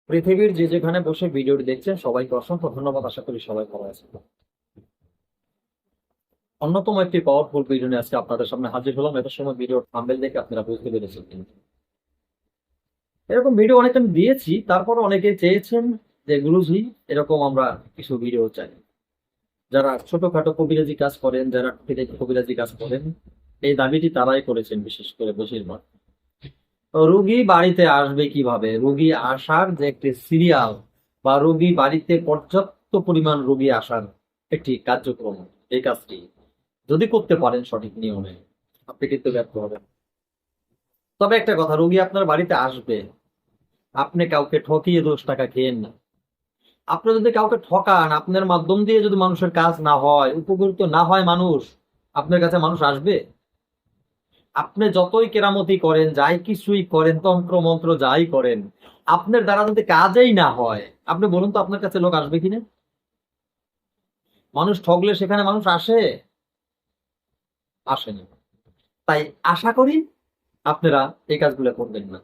পৃথিবীর যে যেখানে বসে ভিডিওটি দেখছেন সবাইকে অসংখ্য ধন্যবাদ। আশা করি সবাই ভালো আছে। অন্যতম একটি পাওয়ারফুল ভিডিও নিয়ে আজকে আপনাদের সামনে হাজির হলাম। এত সময় ভিডিও থাম্বনেল দেখে আপনারা বুঝতে পেরেছেন কিন্তু এরকম ভিডিও অনেক আমি দিয়েছি, তারপর অনেকে চেয়েছেন যে গুরুজি এরকম আমরা কিছু ভিডিও চাই। যারা ছোটখাটো কবিরাজি কাজ করেন, যারা টুকিটাকি কবিরাজি কাজ করেন, এই দাবিটি তারাই করেছেন বিশেষ করে বেশিরভাগ। তো রুগী বাড়িতে আসবে কিভাবে, রুগী আসার যে একটি সিরিয়াল বা রুগী বাড়িতে পর্যাপ্ত পরিমাণ রুগী আসার একটি কার্যক্রম, এই কাজটি যদি করতে পারেন সঠিক নিয়মে, আপনি কিন্তু ব্যর্থ হবেন। তবে একটা কথা, রুগী আপনার বাড়িতে আসবে, আপনি কাউকে ঠকিয়ে 10 টাকা খেয়েন না। আপনি যদি কাউকে ঠকান, আপনার মাধ্যম দিয়ে যদি মানুষের কাজ না হয়, উপকৃত না হয় মানুষ, আপনার কাছে মানুষ আসবে? আপনি যতই কেরামতি করেন, যাই কিছুই করেন, তন্ত্র মন্ত্র যাই করেন, আপনার দ্বারা যদি কাজেই না হয়, আপনি বলুন তো আপনার কাছে লোক আসবে কিনা? মানুষ ঠকলে সেখানে মানুষ আসে? আসেনি। তাই আশা করি আপনারা এই কাজগুলো করবেন না।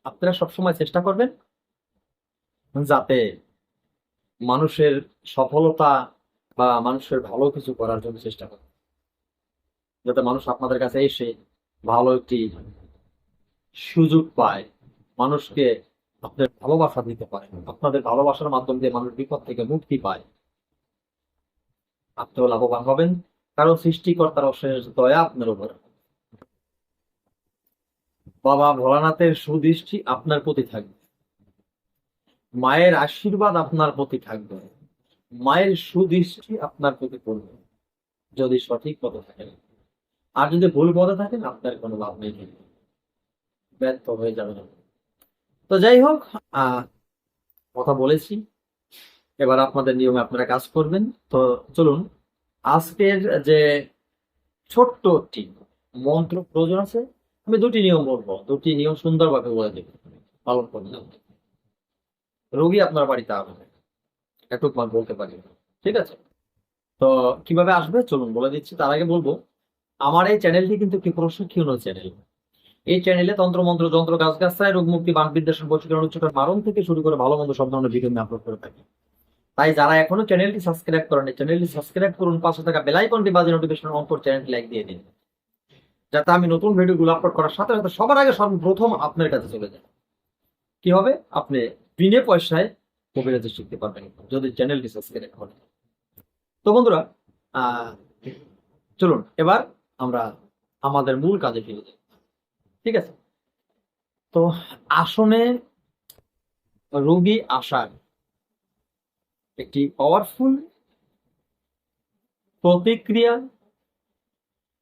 আপনারা সবসময় চেষ্টা করবেন যাতে মানুষের সফলতা বা মানুষের ভালো কিছু করার জন্য চেষ্টা করেন, যাতে মানুষ আপনাদের কাছে এসে ভালো একটি সুযোগ পায়, মানুষকে আপনাদের ভালোবাসা দিতে পারেন, আপনাদের ভালোবাসার মাধ্যম দিয়ে মানুষ বিপদ থেকে মুক্তি পায়, আপনিও লাভবান হবেন, কারণ সৃষ্টিকর্তার অশেষ দয়া আপনার উপর। বাবা ভোলানাথের সুদৃষ্টি আপনার প্রতি থাকবে, মায়ের আশীর্বাদ আপনার প্রতি থাকবে, মায়ের সুদৃষ্টি আপনার প্রতি পড়বে যদি সঠিক পথে থাকেন। আর যদি ভুল পথে থাকেন, আপনার কোনো লাভ নেই, কিন্তু ব্যর্থ হয়ে যাবেন। তো যাই হোক, আহ কথা বলেছি, এবার আপনাদের নিয়মে আপনারা কাজ করবেন। তো চলুন, আজকের যে ছোট্ট একটি মন্ত্র প্রয়োজন আছে, আমি দুটি নিয়ম বলবো, দুটি নিয়ম সুন্দরভাবে বলে দেব, পালন করলাম, রোগী আপনার বাড়িতে আসবে, এটুক মান বলতে পারি। ঠিক আছে? তো কিভাবে আসবে চলুন বলে দিচ্ছি। তার আগে বলবো, আমার এই চ্যানেলটি কিন্তু একটি প্রশিক্ষণ চ্যানেল। এই চ্যানেলে তন্ত্র মন্ত্র যন্ত্র গাছগাছায় রোগ মুক্তি বান বিদ্বেষণ বশীকরণ উচ্চকার মারণ থেকে শুরু করে ভালো মন্দ সব ধরনের ভিডিও আমি আপলোড করে থাকি। তাই যারা এখনো চ্যানেলটি সাবস্ক্রাইব করেন, চ্যানেলটি সাবস্ক্রাইব করুন, পাশে থাকা বেল আইকনটি বাজে নোটিফিকেশন অন করে চ্যানেলটি লাইক দিয়ে দিন, যাতে আমি নতুন ভিডিওগুলো আপলোড করার সাথে সাথে সবার আগে সর্বপ্রথম আপনার কাছে চলে যায়। কি হবে, আপনি বিনা পয়সায় কবিরাজি শিখতে পারবেন যদি চ্যানেলটি সাবস্ক্রাইব করেন। তো বন্ধুরা, আহ চলুন এবার আমরা আমাদের মূল কাজে ফিরে যাই। ঠিক আছে? তো আসনে রোগী আসার একটি পাওয়ারফুল প্রতিক্রিয়া,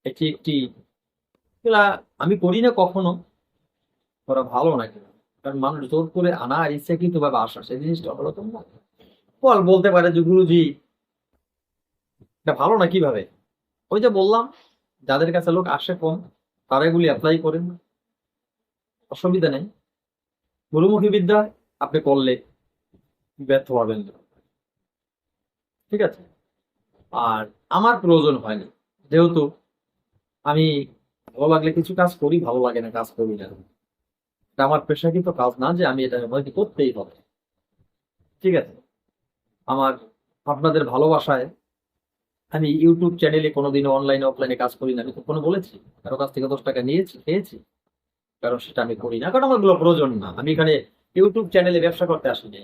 এটি একটি, এগুলা আমি করি না কখনো, ওরা ভালো নাকি, কারণ মানুষ জোর করে আনা আর ইচ্ছাকৃত ভাবে আসা সেই জিনিসটা অন্যরকম না। বল বলতে পারে যে গুরুজি এটা ভালো না কিভাবে? ওই যে বললাম, যাদের কাছে লোক আসে কম, তারা এগুলি অ্যাপ্লাই করেন, অসুবিধা নেই। গুরুমুখী বিদ্যা আপনি করলে ব্যর্থ হবেন না। ঠিক আছে? আর আমার প্রয়োজন হয়নি, যেহেতু আমি ভালো লাগলে কিছু কাজ করি, ভালো লাগে না কাজ করি না। এটা আমার পেশাকৃত কাজ না যে আমি এটা আমাকে করতেই হবে। ঠিক আছে? আমার আপনাদের ভালোবাসায় আমি ইউটিউব চ্যানেলে কোনোদিনও অনলাইনে অফলাইনে কাজ করি না। আমি কখনো বলেছি কারো কাছ থেকে 10 টাকা নিয়েছি, খেয়েছি? কারণ সেটা আমি করি না, কারণ আমার গুলো প্রয়োজন না। আমি এখানে ইউটিউব চ্যানেলে ব্যবসা করতে আসিনি।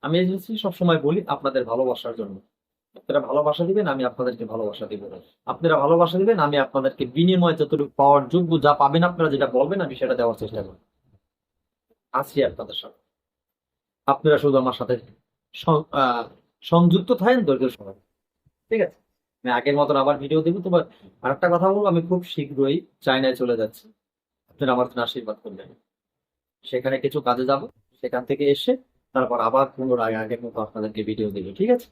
আমি এসেছি সবসময় বলি আপনাদের ভালোবাসার জন্য। আপনারা ভালোবাসা দিবেন, আমি আপনাদেরকে ভালোবাসা দিব। আপনারা ভালোবাসা দিবেন, আমি আপনাদেরকে বিনিময়ে যতটুকু পাওয়ার যোগ্য যা পাবেন, আপনারা যেটা বলবেন আমি সেটা দেওয়ার চেষ্টা করব। আছি আপনাদের সাথে, আপনারা শুধু আমার সাথে সংযুক্ত থাকেন ধৈর্য সহ। ঠিক আছে? আমি আগের মতন আবার ভিডিও দেবো। তোমার আরেকটা কথা বলবো, আমি খুব শীঘ্রই চায়নায় চলে যাচ্ছি, আপনারা আমার জন্য আশীর্বাদ করবেন। সেখানে কিছু কাজে যাব, সেখান থেকে এসে তারপর আবার পুনরায় আগের মতো আপনাদেরকে ভিডিও দেবো। ঠিক আছে?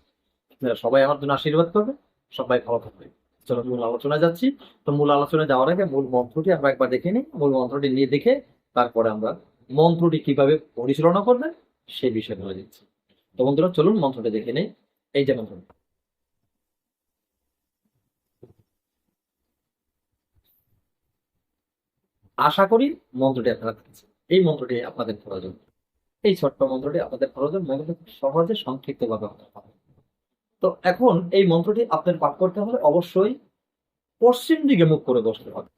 আপনারা সবাই আমার জন্য আশীর্বাদ করবেন, সবাই ভালো থাকবেন। চলো মূল আলোচনায় যাচ্ছি। তো মূল আলোচনায় যাওয়ার আগে মূল মন্ত্রটি আমরা একবার দেখে নিই। মূল মন্ত্রটি নিয়ে দেখে তারপরে আমরা মন্ত্রটি কিভাবে পরিচালনা করবেন সেই বিষয়ে বলে দিচ্ছি। তো বন্ধুরা চলুন মন্ত্রটি দেখে নেই। এই যে মন্ত্র, আশা করি মন্ত্রটি আপনারা দেখেছেন। এই মন্ত্রটি আপনাদের প্রয়োজন। এই ছোট্ট মন্ত্রটি আপনাদের প্রয়োজন মন্ত্রটি খুব সহজে সংক্ষিপ্তভাবে হতে হবে। তো এখন এই মন্ত্রটি আপনার পাঠ করতে হলে অবশ্যই পশ্চিম দিকে মুখ করে বসতে হবে।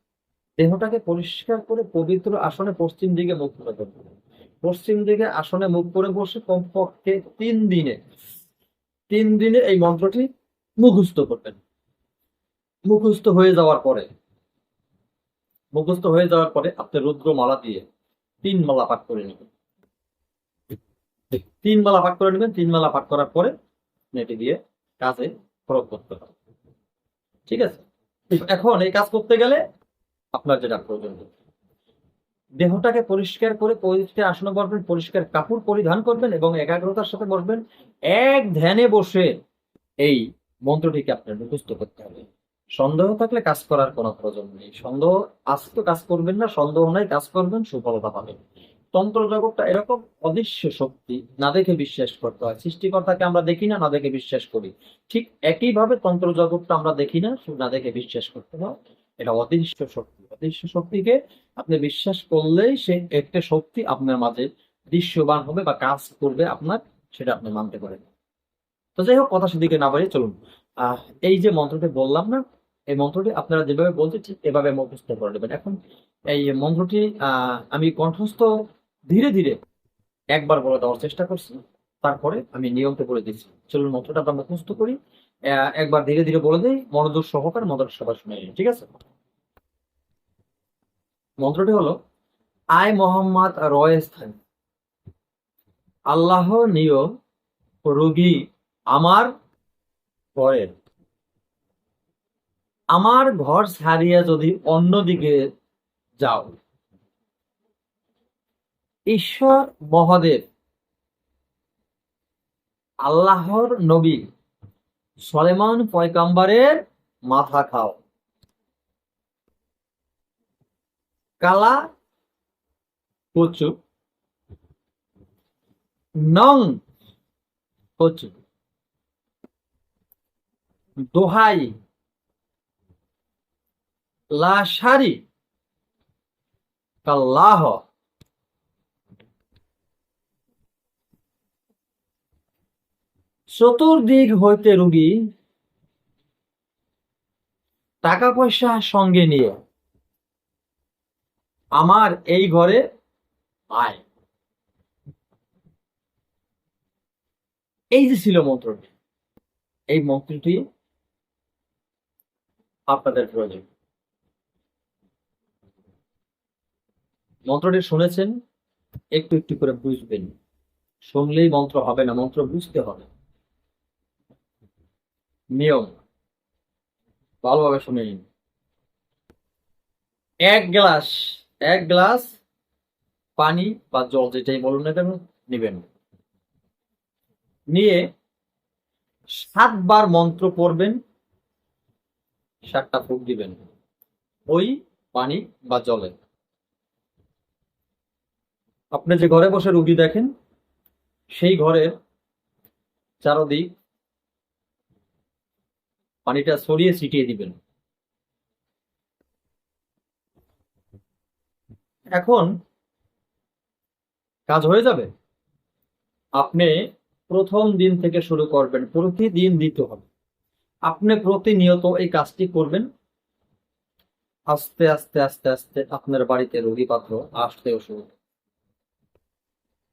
দেহটাকে পরিষ্কার করে পবিত্র আসনে পশ্চিম দিকে মুখ করে বসতে হবে। পশ্চিম দিকে আসনে মুখ করে বসে কমপক্ষে 3 দিনে এই মন্ত্রটি মুখস্থ করবেন। মুখস্থ হয়ে যাওয়ার পরে আপনি রুদ্রমালা দিয়ে 3 মালা পাঠ করে নেবেন। 3 মালা পাঠ করে নেবেন। 3 মালা পাঠ করার পরে এটি দিয়ে কাজে প্রয়োগ করতে হবে। ঠিক আছে? এখন এই কাজ করতে গেলে আপনার যেটা প্রয়োজন, দেহটাকে পরিষ্কার করে পরিষ্কার আসনে বসবেন, পরিষ্কার কাপড় পরিধান করবেন এবং একাগ্রতার সাথে বসবেন। এক ধ্যানে বসে এই মন্ত্রটিকে আপনার মুখস্থ করতে হবে। সন্দেহ থাকলে কাজ করার কোনো প্রয়োজন নেই। সন্দেহ আজ তো কাজ করবেন না, সন্দেহ নাই কাজ করবেন, সুফলতা পাবেন। তন্ত্র জগৎটা এরকম অদৃশ্য শক্তি, না দেখে বিশ্বাস করতে হয়। সৃষ্টিকর্তাকে আমরা দেখি না, না দেখে বিশ্বাস করি। ঠিক একইভাবে তন্ত্র জগৎটা আমরা দেখি না, না দেখে বিশ্বাস করতে হয়। এটা অদৃশ্য শক্তি। অদৃশ্য শক্তিকে আপনি বিশ্বাস করলেই সে একটা শক্তি আপনার মাঝে দৃশ্যবান হবে বা কাজ করবে আপনার, সেটা আপনি মানতে পারেন। তো যাই হোক, কথা সেদিকে না বাড়িয়ে চলুন। এই যে মন্ত্রটি বললাম না, এই মন্ত্রটি আপনারা যেভাবে বলছে ঠিক এভাবে মুখস্থ করে নেবেন। এখন এই মন্ত্রটি আমি কণ্ঠস্থ ধীরে ধীরে একবার বলে দেওয়ার চেষ্টা করছি, তারপরে আমি নিয়মটা বলে দিচ্ছি। চলুন মন্ত্রটা আমরা মুখস্থ করি। একবার ধীরে ধীরে বলে দিই, মনোযোগ সহকারে মন্ত্রটা সবাই শুনে নিন, ঠিক আছে? মন্ত্রটি হলো, আয় মোহাম্মদ রয়েস্থান, আল্লাহ নিয় রোগী আমার ঘরের, আমার ঘর ছাড়িয়া যদি অন্যদিকে যাও, ঈশ্বর মহাদেব আল্লাহর নবী সলেমান পয়গাম্বরের মাথা খাও। কালা কচু নং কচু দোহাই লাশারি কাল্লাহ। চতুর্দিক হইতে রোগী টাকা পয়সা সঙ্গে নিয়ে আমার এই ঘরে আয়। এই যে ছিল মন্ত্রটি, এই মন্ত্রটি আপনাদের প্রয়োজন। মন্ত্রটি শুনেছেন, একটু একটু করে বুঝবেন। শুনলেই মন্ত্র হবে না, মন্ত্র বুঝতে হবে। নিয়ম ভালোভাবে শুনে নিন। এক গ্লাস পানি বা জল যেটাই বলুন না কেন নেবেন। নিয়ে 7 বার মন্ত্র পড়বেন, 7টা ফুঁক দিবেন ওই পানি বা জলে। আপনি যে ঘরে বসে রুগী দেখেন, সেই ঘরের চারদিক পানিটা ছড়িয়ে ছিটিয়ে দিবেন। এখন কাজ হয়ে যাবে। আপনি প্রথম দিন থেকে শুরু করবেন, প্রতিদিন দিতে হবে। আপনি প্রতিনিয়ত এই কাজটি করবেন। আস্তে আস্তে আস্তে আস্তে আপনার বাড়িতে রোগী পাত্র আসতেও শুরু,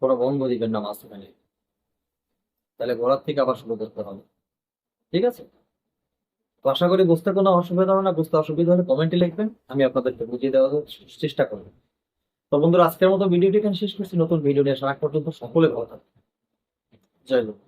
কোনো বন্ধ দিবেন না মাঝখানে, তাহলে ঘোরার থেকে আবার শুরু করতে হবে। ঠিক আছে? তো আশা করি বুঝতে কোনো অসুবিধা হবে না। বুঝতে অসুবিধা হলে কমেন্টে লিখবেন, আমি আপনাদেরকে বুঝিয়ে দেওয়ার চেষ্টা করব। তো বন্ধুরা, আজকের মতো ভিডিওটি এখানে শেষ করছি। নতুন ভিডিও নিয়ে আসা আগ পর্যন্ত সকলে ভালো থাকবেন। জয় হিন্দ।